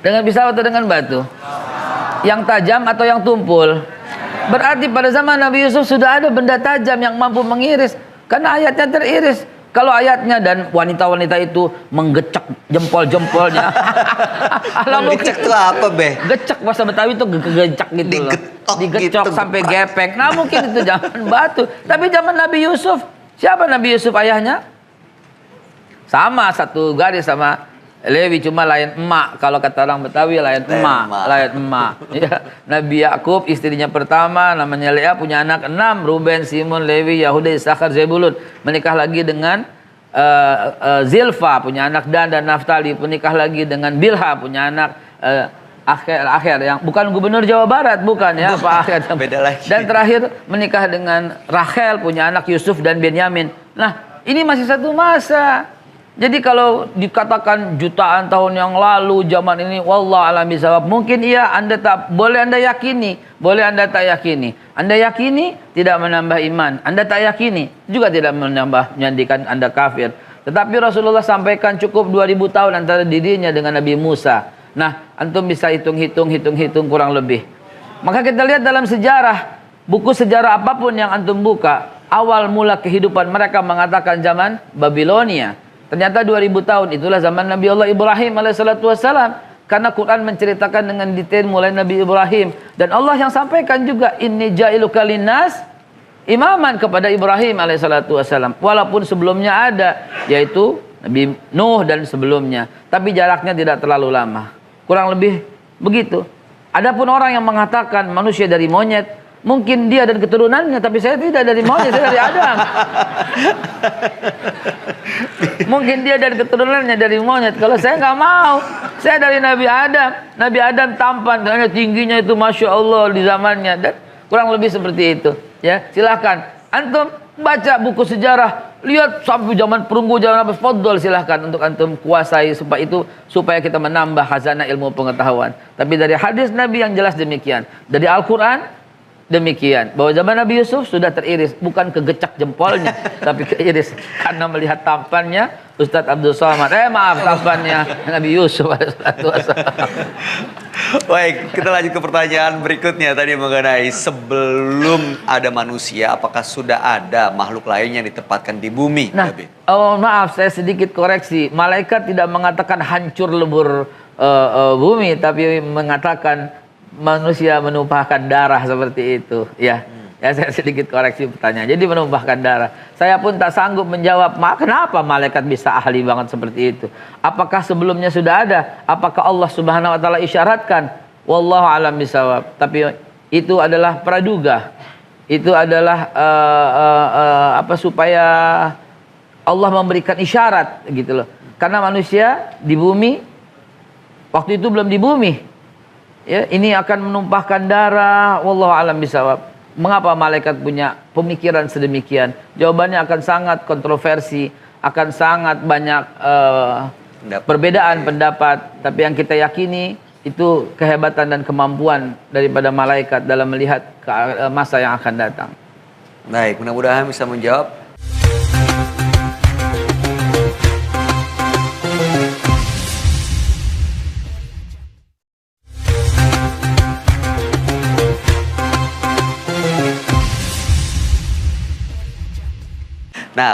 Speaker 2: Dengan pisau atau dengan batu? Yang tajam atau yang tumpul? Berarti pada zaman Nabi Yusuf sudah ada benda tajam yang mampu mengiris. Karena ayatnya teriris. Kalau ayatnya dan wanita-wanita itu menggecek jempol-jempolnya.
Speaker 1: Menggecek itu apa, Be?
Speaker 2: Gecek bahasa Betawi itu gegecek gitu loh. Digecok
Speaker 1: gitu,
Speaker 2: sampai
Speaker 1: geprak.
Speaker 2: gepek. Nah mungkin itu zaman batu. Tapi zaman Nabi Yusuf, siapa Nabi Yusuf ayahnya? Sama satu garis sama Lewi, cuma lain emak. Kalau kata orang Betawi lain emak. Lain emak. Ya. Nabi Yakub istrinya pertama namanya Lea, punya anak 6. Ruben, Simon, Lewi, Yahuda, Isakhar, Zebulun. Menikah lagi dengan Zilfa, punya anak Dan dan Naftali. Menikah lagi dengan Bilha, punya anak akhir yang bukan gubernur Jawa Barat, bukan ya, Pak Akhir.
Speaker 1: Beda lagi.
Speaker 2: Dan terakhir menikah dengan Rachel, punya anak Yusuf dan Benyamin. Nah, ini masih satu masa. Jadi kalau dikatakan jutaan tahun yang lalu zaman ini, wallah alam bisawab, mungkin iya, Anda tak boleh, Anda yakini, boleh Anda tak yakini. Anda yakini tidak menambah iman, Anda tak yakini juga tidak menyandikan Anda kafir. Tetapi Rasulullah sampaikan cukup 2000 tahun antara dirinya dengan Nabi Musa. Nah, antum bisa hitung kurang lebih. Maka kita lihat dalam sejarah, buku sejarah apapun yang antum buka, awal mula kehidupan mereka mengatakan zaman Babilonia. Ternyata 2000 tahun itulah zaman Nabi Allah Ibrahim alaihissalatu wassalam. Karena Quran menceritakan dengan detail mulai Nabi Ibrahim. Dan Allah yang sampaikan juga, inni ja'iluka linnas imaman kepada Ibrahim alaihissalatu wassalam. Walaupun sebelumnya ada, yaitu Nabi Nuh dan sebelumnya. Tapi jaraknya tidak terlalu lama. Kurang lebih begitu. Adapun orang yang mengatakan manusia dari monyet, mungkin dia dan keturunannya, tapi saya tidak dari monyet, saya dari Adam. Mungkin dia dan keturunannya dari monyet. Kalau saya nggak mau, saya dari Nabi Adam. Nabi Adam tampan, karena tingginya itu masya Allah di zamannya, dan kurang lebih seperti itu. Ya, silahkan antum baca buku sejarah, lihat sampai zaman perunggu, zaman apa, fadol, silahkan untuk antum kuasai supaya kita menambah khazanah ilmu pengetahuan. Tapi dari hadis Nabi yang jelas demikian, dari Al-Quran demikian, bahwa zaman Nabi Yusuf sudah teriris, bukan kegecak jempolnya, tapi keiris karena melihat tampannya Ustadz Abdul Somad. Tampannya Nabi Yusuf.
Speaker 1: Baik, kita lanjut ke pertanyaan berikutnya tadi mengenai sebelum ada manusia, apakah sudah ada makhluk lain yang ditempatkan di bumi?
Speaker 2: Nah, maaf saya sedikit koreksi. Malaikat tidak mengatakan hancur lebur bumi, tapi mengatakan manusia menumpahkan darah seperti itu, ya. Ya, saya sedikit koreksi pertanyaan. Jadi menumpahkan darah. Saya pun tak sanggup menjawab, kenapa malaikat bisa ahli banget seperti itu? Apakah sebelumnya sudah ada? Apakah Allah Subhanahu wa taala isyaratkan? Wallahu alam bisawab. Tapi itu adalah praduga. Itu adalah supaya Allah memberikan isyarat gitu loh. Karena manusia di bumi waktu itu belum di bumi. Ya, ini akan menumpahkan darah, wallahu alam bisawab. Mengapa malaikat punya pemikiran sedemikian? Jawabannya akan sangat kontroversi, akan sangat banyak perbedaan pendapat. Tapi yang kita yakini itu kehebatan dan kemampuan daripada malaikat dalam melihat masa yang akan datang.
Speaker 1: Baik, mudah-mudahan bisa menjawab. Nah,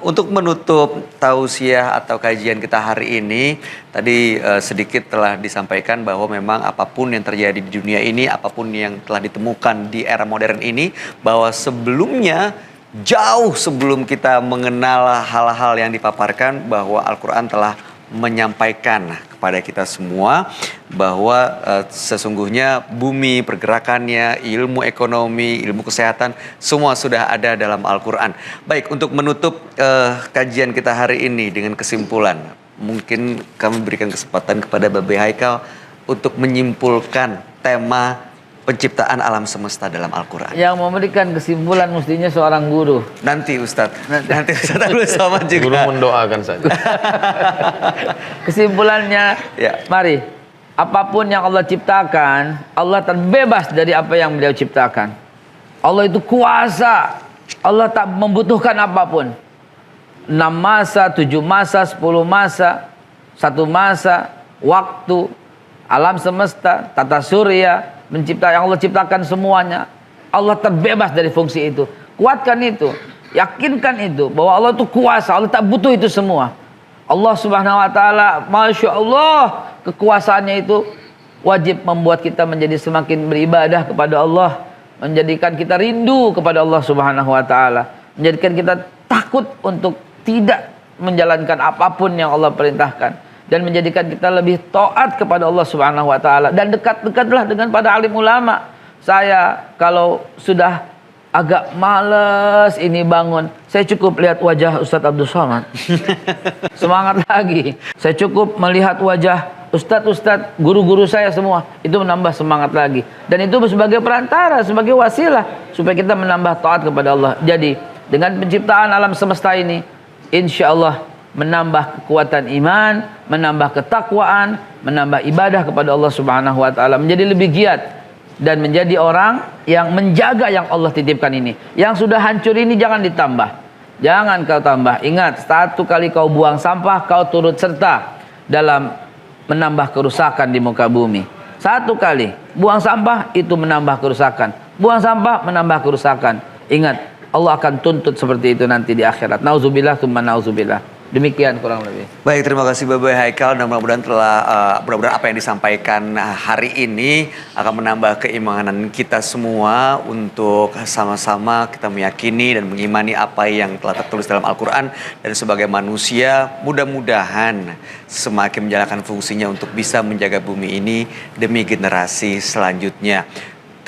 Speaker 1: untuk menutup tausiah atau kajian kita hari ini, tadi sedikit telah disampaikan bahwa memang apapun yang terjadi di dunia ini, apapun yang telah ditemukan di era modern ini, bahwa sebelumnya, jauh sebelum kita mengenal hal-hal yang dipaparkan, bahwa Al-Quran telah menyampaikan kepada kita semua bahwa sesungguhnya bumi, pergerakannya, ilmu ekonomi, ilmu kesehatan, semua sudah ada dalam Al-Quran. Baik, untuk menutup kajian kita hari ini dengan kesimpulan, mungkin kami berikan kesempatan kepada Babe Haikal untuk menyimpulkan tema penciptaan alam semesta dalam Al-Quran.
Speaker 2: Yang memberikan kesimpulan mestinya seorang guru.
Speaker 1: Nanti Ustadz, nanti Ustadz Abdul Somad
Speaker 3: Guru
Speaker 1: juga.
Speaker 3: mendoakan saja.
Speaker 2: Kesimpulannya,
Speaker 1: Ya.
Speaker 2: mari, apapun yang Allah ciptakan, Allah terbebas dari apa yang beliau ciptakan. Allah itu kuasa. Allah tak membutuhkan apapun. 6 masa, 7 masa, 10 masa, 1 masa, waktu, alam semesta, tata surya, yang Allah ciptakan semuanya. Allah terbebas dari fungsi itu. Kuatkan itu, yakinkan itu bahwa Allah itu kuasa, Allah tak butuh itu semua. Allah Subhanahu wa taala, Masya Allah, kekuasaannya itu wajib membuat kita menjadi semakin beribadah kepada Allah, menjadikan kita rindu kepada Allah Subhanahu wa taala, menjadikan kita takut untuk tidak menjalankan apapun yang Allah perintahkan, dan menjadikan kita lebih taat kepada Allah Subhanahu wa taala, dan dekat-dekatlah dengan para alim ulama. Saya kalau sudah agak males ini bangun, saya cukup lihat wajah Ustadz Abdul Somad. Semangat lagi. Saya cukup melihat wajah Ustadz guru-guru saya semua, itu menambah semangat lagi. Dan itu sebagai perantara, sebagai wasilah supaya kita menambah taat kepada Allah. Jadi dengan penciptaan alam semesta ini, insya Allah menambah kekuatan iman, menambah ketakwaan, menambah ibadah kepada Allah Subhanahu wa taala, menjadi lebih giat dan menjadi orang yang menjaga yang Allah titipkan ini. Yang sudah hancur ini jangan ditambah. Jangan kau tambah. Ingat, 1 kali kau buang sampah, kau turut serta dalam menambah kerusakan di muka bumi. 1 kali buang sampah itu menambah kerusakan. Buang sampah menambah kerusakan. Ingat, Allah akan tuntut seperti itu nanti di akhirat. Nauzubillah tsumma nauzubillah. Demikian kurang lebih.
Speaker 1: Baik, terima kasih Babe Haikal, dan mudah-mudahan mudah-mudahan apa yang disampaikan hari ini akan menambah keimanan kita semua untuk sama-sama kita meyakini dan mengimani apa yang telah tertulis dalam Al-Quran, dan sebagai manusia mudah-mudahan semakin menjalankan fungsinya untuk bisa menjaga bumi ini demi generasi selanjutnya.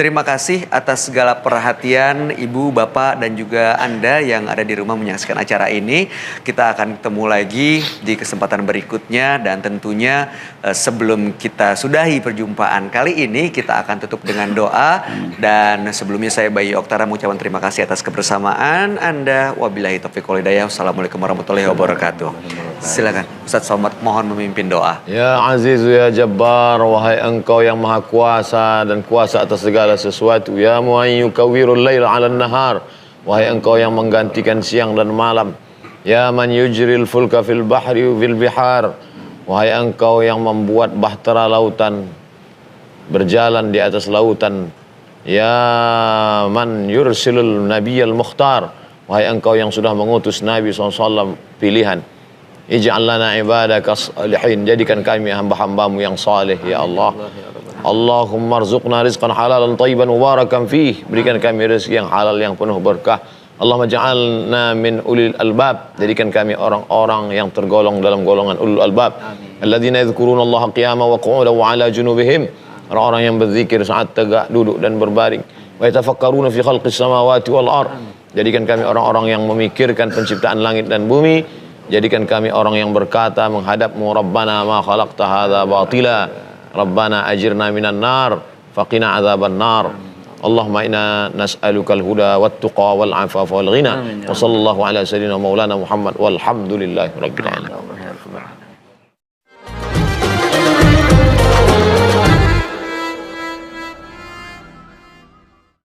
Speaker 1: Terima kasih atas segala perhatian Ibu, Bapak, dan juga Anda yang ada di rumah menyaksikan acara ini. Kita akan ketemu lagi di kesempatan berikutnya, dan tentunya sebelum kita sudahi perjumpaan kali ini, kita akan tutup dengan doa. Dan sebelumnya saya Bayu Oktara mengucapkan terima kasih atas kebersamaan Anda. Wabillahi taufiq wal hidayah. Wassalamualaikum warahmatullahi wabarakatuh. Silakan Ustadz Somad, mohon memimpin doa.
Speaker 3: Ya Azizu ya Jabbar, wahai Engkau yang Maha Kuasa dan kuasa atas segala sesuatu. Ya Mu'ayyu kawirul lail 'alan nahar, wahai Engkau yang menggantikan siang dan malam. Ya man yujril fulka fil bahri fil bihar, wahai Engkau yang membuat bahtera lautan berjalan di atas lautan. Ya man yursilul nabiyal mukhtar, wahai Engkau yang sudah mengutus Nabi SAW pilihan. Ij'al lana ibadaka salihin, jadikan kami hamba-hambamu yang saleh ya Allah. Allahumma arzuqna rizqan halalan tayyiban mubarakan fih, berikan kami rezeki yang halal yang penuh berkah. Allahumma ja'alna min ulil albab, jadikan kami orang-orang yang tergolong dalam golongan ulul albab. Alladzina yadhkuruna Allah qiyaman wa qu'udan wa 'ala junubihim, orang-orang yang berzikir saat tegak, duduk dan berbaring. Wa yatafakkaruna fi khalqis samawati wal ard, jadikan kami orang-orang yang memikirkan penciptaan langit dan bumi. Jadikan kami orang yang berkata menghadap-Mu, Rabbana ma khalaqta hadza batila, Rabbana ajirna minan nar, faqina adzaban nar. Allahumma inna nas'alukal huda wat tuqa wal afafa wal ghina. Wa sallallahu ala sayyidina maulana Muhammad walhamdulillahi rabbil alamin.